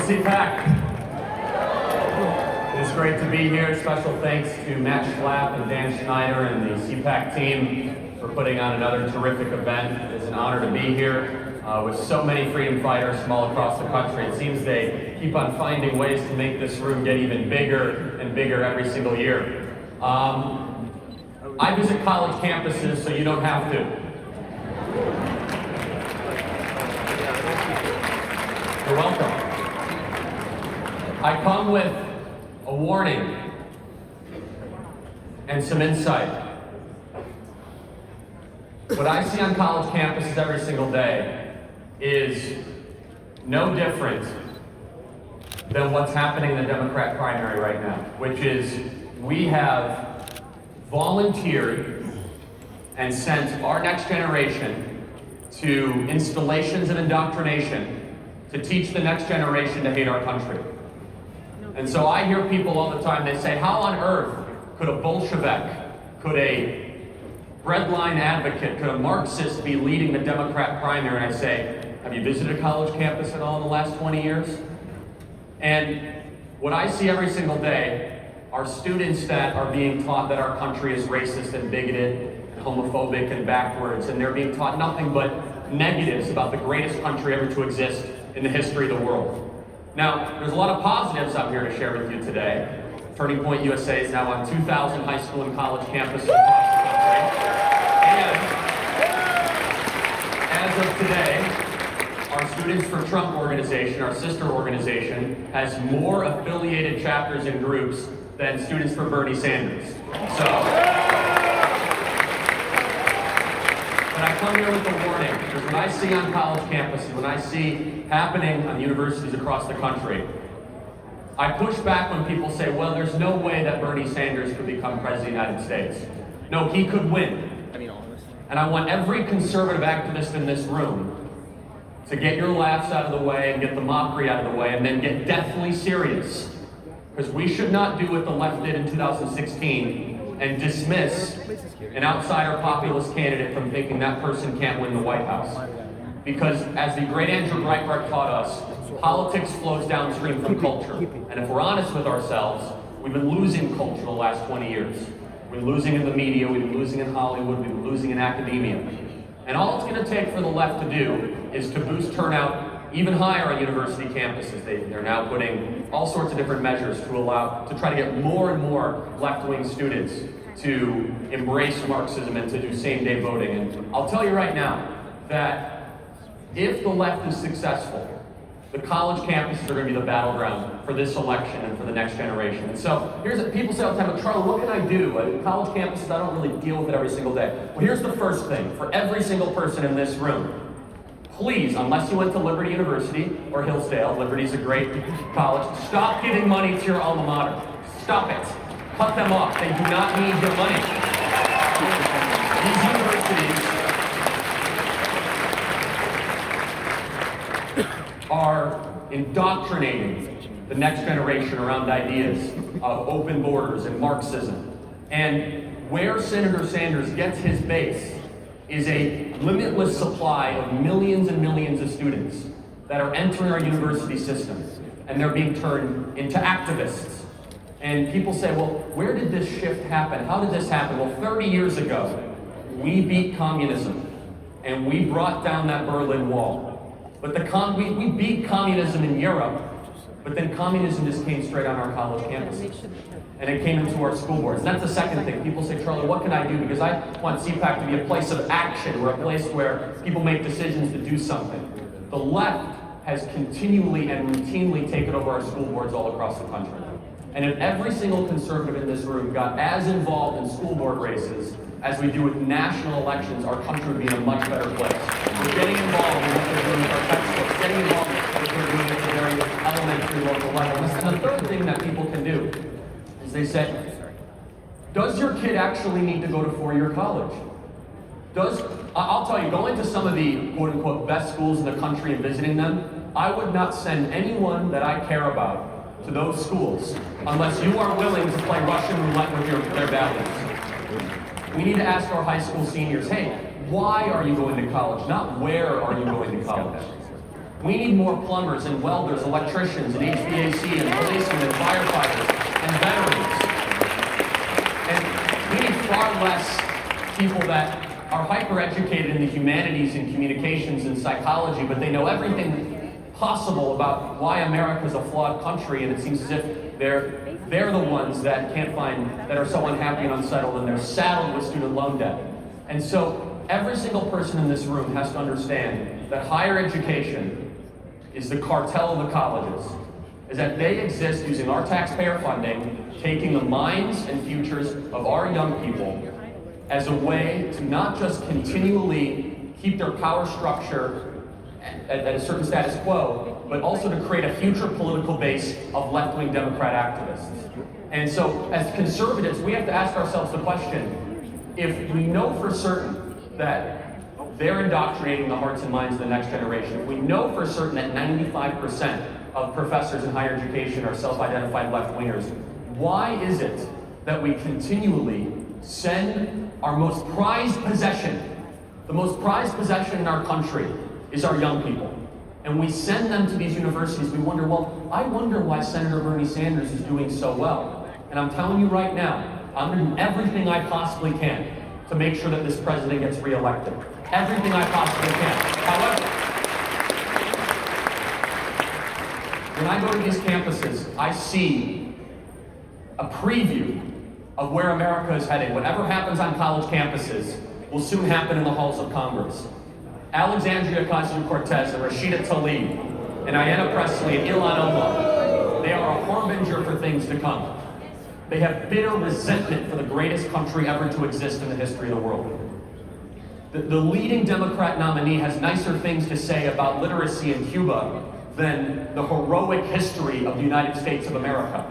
CPAC. It's great to be here. Special thanks to Matt Schlapp and Dan Schneider and the CPAC team for putting on another terrific event. It's an honor to be here with so many freedom fighters from all across the country. It seems they keep on finding ways to make this room get even bigger and bigger every single year. I visit college campuses, so you don't have to. You're welcome. I come with a warning and some insight. What I see on college campuses every single day is no different than what's happening in the Democrat primary right now, which is we have volunteered and sent our next generation to installations of indoctrination to teach the next generation to hate our country. And so I hear people all the time, they say, how on earth could a Bolshevik, could a breadline advocate, could a Marxist be leading the Democrat primary? And I say, have you visited a college campus at all in the last 20 years? And what I see every single day are students that are being taught that our country is racist and bigoted and homophobic and backwards, and they're being taught nothing but negatives about the greatest country ever to exist in the history of the world. Now, there's a lot of positives I'm here to share with you today. Turning Point USA is now on 2,000 high school and college campuses across the country. And as of today, our Students for Trump organization, our sister organization, has more affiliated chapters and groups than Students for Bernie Sanders. But I come here with a warning, because what I see on college campuses, when I see happening on universities across the country, I push back when people say, well, there's no way that Bernie Sanders could become president of the United States. No, he could win. And I want every conservative activist in this room to get your laughs out of the way and get the mockery out of the way and then get deathly serious. Because we should not do what the left did in 2016 and dismiss an outsider populist candidate from thinking that person can't win the White House. Because as the great Andrew Breitbart taught us, politics flows downstream from culture. And if we're honest with ourselves, we've been losing culture the last 20 years. We've been losing in the media, we've been losing in Hollywood, we've been losing in academia. And all it's going to take for the left to do is to boost turnout even higher on university campuses. They're now putting all sorts of different measures to try to get more and more left-wing students to embrace Marxism and to do same-day voting. And I'll tell you right now that if the left is successful, the college campuses are going to be the battleground for this election and for the next generation. And so people say all the time, well, Charlie, what can I do? College campuses, I don't really deal with it every single day. Well, here's the first thing for every single person in this room. Please, unless you went to Liberty University or Hillsdale, Liberty's a great college, stop giving money to your alma mater. Stop it. Cut them off. They do not need your money. These universities are indoctrinating the next generation around ideas of open borders and Marxism. And where Senator Sanders gets his base is a limitless supply of millions and millions of students that are entering our university system, and they're being turned into activists. And people say, well, where did this shift happen? How did this happen? Well, 30 years ago, we beat communism, and we brought down that Berlin Wall. But we beat communism in Europe, but then communism just came straight on our college campuses. And it came into our school boards. And that's the second thing. People say, Charlie, what can I do? Because I want CPAC to be a place of action, or a place where people make decisions to do something. The left has continually and routinely taken over our school boards all across the country. And if every single conservative in this room got as involved in school board races as we do with national elections, our country would be in a much better place. We're getting involved in what they're doing with our textbooks, getting involved in what they're doing at the very elementary local level. And the third thing that people can do is they say, does your kid actually need to go to four-year college? I'll tell you, going to some of the quote-unquote best schools in the country and visiting them, I would not send anyone that I care about to those schools unless you are willing to play Russian roulette with their values. We need to ask our high school seniors, hey, why are you going to college? Not where are you going to college? We need more plumbers and welders, electricians and HVAC and policemen and firefighters and veterans. And we need far less people that are hyper-educated in the humanities and communications and psychology, but they know everything possible about why America is a flawed country, and it seems as if they're the ones that that are so unhappy and unsettled, and they're saddled with student loan debt. And so every single person in this room has to understand that higher education is the cartel of the colleges, is that they exist using our taxpayer funding, taking the minds and futures of our young people as a way to not just continually keep their power structure at a certain status quo, but also to create a future political base of left-wing Democrat activists. And so, as conservatives, we have to ask ourselves the question, if we know for certain that they're indoctrinating the hearts and minds of the next generation, if we know for certain that 95% of professors in higher education are self-identified left-wingers, why is it that we continually send our most prized possession, the most prized possession in our country, is our young people? And we send them to these universities. We wonder, well, I wonder why Senator Bernie Sanders is doing so well. And I'm telling you right now, I'm going to do everything I possibly can to make sure that this president gets reelected. Everything I possibly can. However, when I go to these campuses, I see a preview of where America is heading. Whatever happens on college campuses will soon happen in the halls of Congress. Alexandria Ocasio-Cortez and Rashida Tlaib and Ayanna Pressley and Ilhan Omar, they are a harbinger for things to come. They have bitter resentment for the greatest country ever to exist in the history of the world. The leading Democrat nominee has nicer things to say about literacy in Cuba than the heroic history of the United States of America.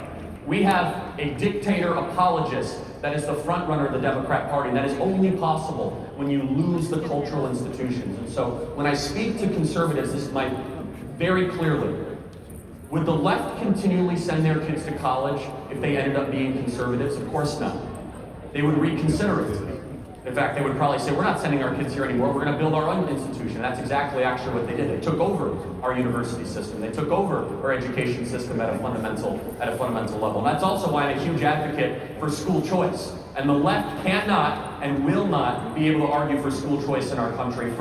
We have a dictator apologist that is the front runner of the Democrat Party, and that is only possible when you lose the cultural institutions. And so when I speak to conservatives, this is very clearly, would the left continually send their kids to college if they ended up being conservatives? Of course not. They would reconsider it. In fact, they would probably say, we're not sending our kids here anymore, we're going to build our own institution. That's exactly actually what they did. They took over our university system. They took over our education system at a fundamental level. And that's also why I'm a huge advocate for school choice. And the left cannot and will not be able to argue for school choice in our country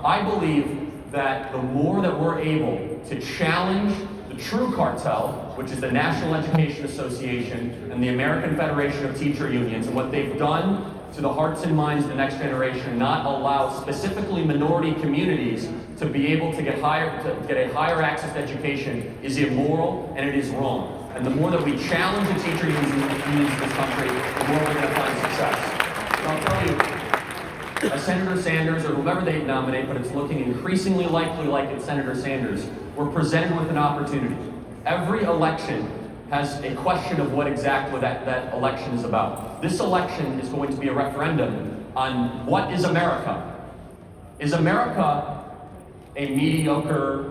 I believe that the more that we're able to challenge the true cartel, which is the National Education Association and the American Federation of Teacher Unions, and what they've done to the hearts and minds of the next generation, not allow specifically minority communities to be able to get a higher access to education, is immoral and it is wrong. And the more that we challenge the teacher unions in this country, the more we're going to find success. And I'll tell you, Senator Sanders or whoever they nominate, but it's looking increasingly likely like it's Senator Sanders, we're presented with an opportunity. Every election has a question of what exactly that election is about. This election is going to be a referendum on what is America. Is America a mediocre,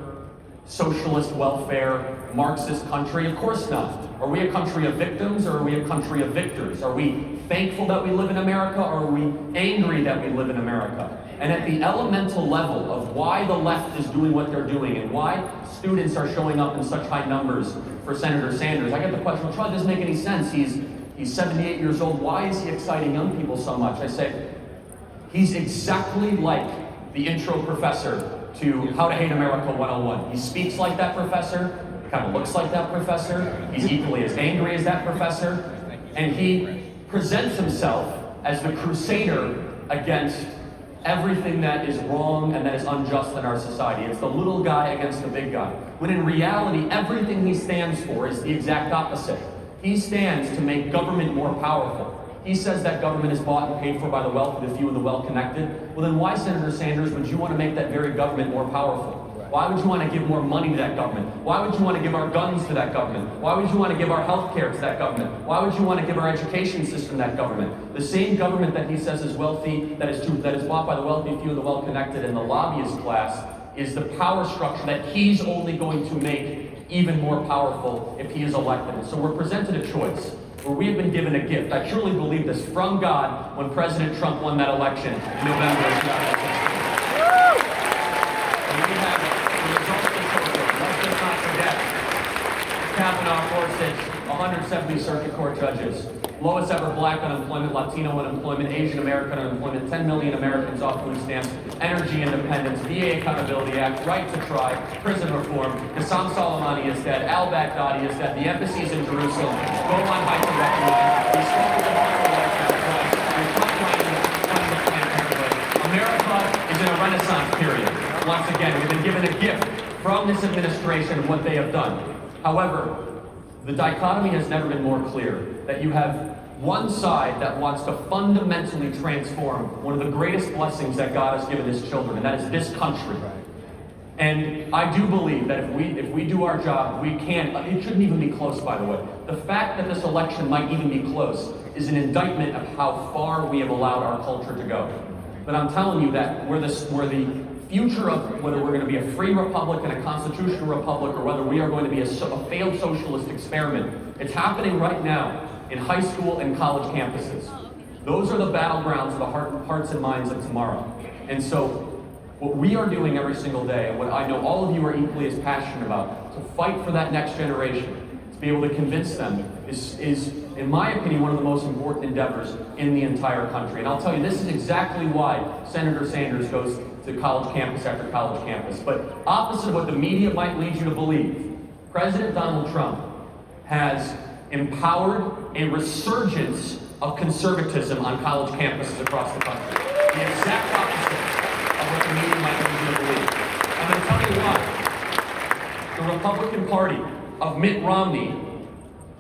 socialist welfare, Marxist country? Of course not. Are we a country of victims or are we a country of victors? Are we thankful that we live in America or are we angry that we live in America? And at the elemental level of why the left is doing what they're doing and why students are showing up in such high numbers for Senator Sanders, I get the question, well, Charlie, it doesn't make any sense. He's 78 years old. Why is he exciting young people so much? I say, he's exactly like the intro professor to How to Hate America 101. He speaks like that professor, kind of looks like that professor. He's equally as angry as that professor. And he presents himself as the crusader against everything that is wrong and that is unjust in our society. It's the little guy against the big guy. When in reality, everything he stands for is the exact opposite. He stands to make government more powerful. He says that government is bought and paid for by the wealthy, the few, and the well-connected. Well, then why, Senator Sanders, would you want to make that very government more powerful? Why would you want to give more money to that government? Why would you want to give our guns to that government? Why would you want to give our health care to that government? Why would you want to give our education system to that government? The same government that he says is wealthy, that is bought by the wealthy, few, and the well-connected, and the lobbyist class, is the power structure that he's only going to make even more powerful if he is elected. And so we're presented a choice where we have been given a gift. I truly believe this from God when President Trump won that election in November of 2016. And we have the results of 170 circuit court judges. Lowest ever black unemployment, Latino unemployment, Asian American unemployment, 10 million Americans off food stamps, energy independence, VA Accountability Act, right to try, prison reform, Qasem Soleimani is dead, al-Baghdadi is dead, the embassies in Jerusalem, Golan Heights are recognized, we spoke with the Marshall White House twice, we frontline Planned Parenthood. America is in a renaissance period. Once again, we've been given a gift from this administration of what they have done. However, the dichotomy has never been more clear, that you have one side that wants to fundamentally transform one of the greatest blessings that God has given his children, and that is this country. And I do believe that if we do our job, we can. It shouldn't even be close, by the way. The fact that this election might even be close is an indictment of how far we have allowed our culture to go. But I'm telling you that we're the future of whether we're going to be a free republic and a constitutional republic, or whether we are going to be a failed socialist experiment. It's happening right now in high school and college campuses. Those are the battlegrounds of the hearts and minds of tomorrow. And so what we are doing every single day, and what I know all of you are equally as passionate about, to fight for that next generation, to be able to convince them, is in my opinion, one of the most important endeavors in the entire country. And I'll tell you, this is exactly why Senator Sanders goes to college campus after college campus. But opposite of what the media might lead you to believe, President Donald Trump has empowered a resurgence of conservatism on college campuses across the country. The exact opposite of what the media might lead you to believe. I'm going to tell you why. The Republican Party of Mitt Romney,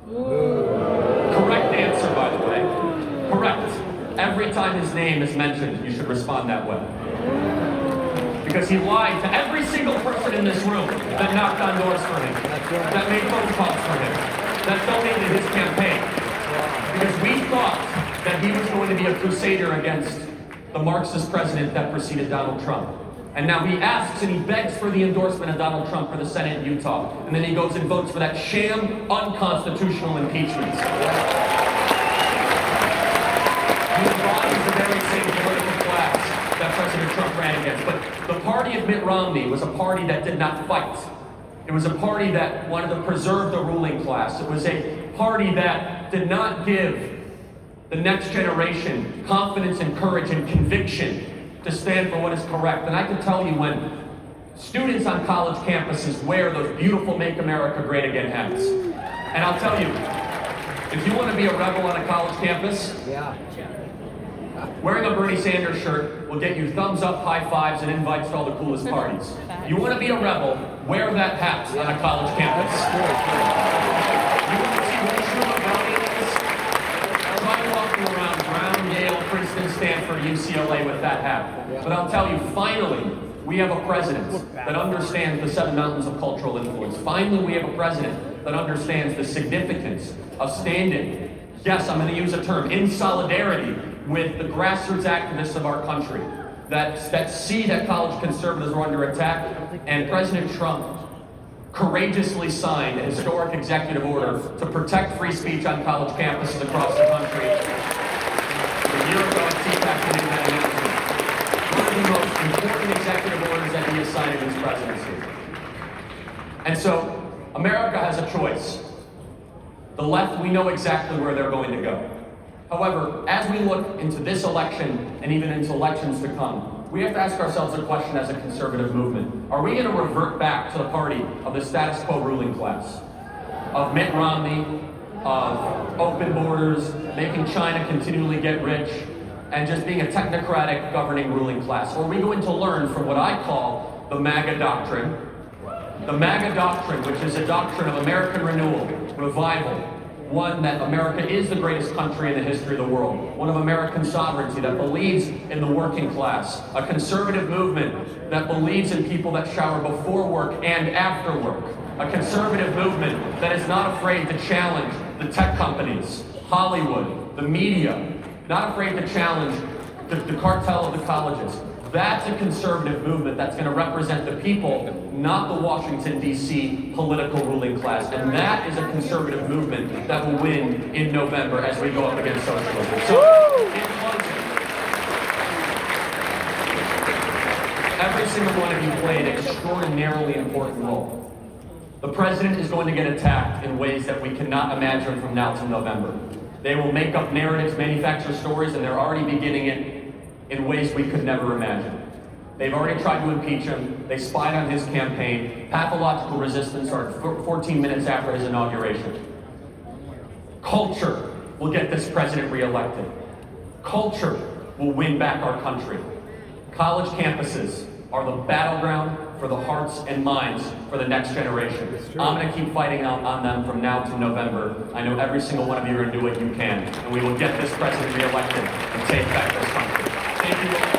correct answer, by the way, correct. Every time his name is mentioned, you should respond that way. Because he lied to every single person in this room that knocked on doors for him, that made phone calls for him, that donated his campaign. Because we thought that he was going to be a crusader against the Marxist president that preceded Donald Trump. And now he asks and he begs for the endorsement of Donald Trump for the Senate in Utah. And then he goes and votes for that sham, unconstitutional impeachment. He embodies the very same political class that President Trump ran against. But the party of Mitt Romney was a party that did not fight. It was a party that wanted to preserve the ruling class. It was a party that did not give the next generation confidence and courage and conviction to stand for what is correct. And I can tell you, when students on college campuses wear those beautiful Make America Great Again hats, and I'll tell you, if you want to be a rebel on a college campus, wearing a Bernie Sanders shirt will get you thumbs up, high fives, and invites to all the coolest parties. You want to be a rebel, wear that hat on a college campus. You want to see what true rebellion is? Try walking around Brown, Yale, Princeton, Stanford, UCLA with that hat. But I'll tell you, finally, we have a president that understands the 7 mountains of cultural influence. Finally, we have a president that understands the significance of standing, yes, I'm going to use a term, in solidarity with the grassroots activists of our country that see that college conservatives are under attack. And President Trump courageously signed a historic executive order to protect free speech on college campuses across the country. A year ago at CPAC, he made that announcement. One of the most important executive orders that he has signed in his presidency. And so, America has a choice. The left, we know exactly where they're going to go. However, as we look into this election and even into elections to come, we have to ask ourselves a question as a conservative movement. Are we going to revert back to the party of the status quo ruling class? Of Mitt Romney, of open borders, making China continually get rich, and just being a technocratic governing ruling class? Or are we going to learn from what I call the MAGA doctrine? The MAGA doctrine, which is a doctrine of American renewal, revival, one that America is the greatest country in the history of the world, one of American sovereignty that believes in the working class, a conservative movement that believes in people that shower before work and after work, a conservative movement that is not afraid to challenge the tech companies, Hollywood, the media, not afraid to challenge the cartel of the colleges. That's a conservative movement that's going to represent the people, not the Washington, D.C. political ruling class. And that is a conservative movement that will win in November as we go up against socialism. So, in closing, every single one of you played an extraordinarily important role. The president is going to get attacked in ways that we cannot imagine from now to November. They will make up narratives, manufacture stories, and they're already beginning it in ways we could never imagine. They've already tried to impeach him. They spied on his campaign. Pathological resistance started 14 minutes after his inauguration. Culture will get this president reelected. Culture will win back our country. College campuses are the battleground for the hearts and minds for the next generation. I'm going to keep fighting on them from now to November. I know every single one of you are going to do what you can, and we will get this president reelected and take back this country. Thank you.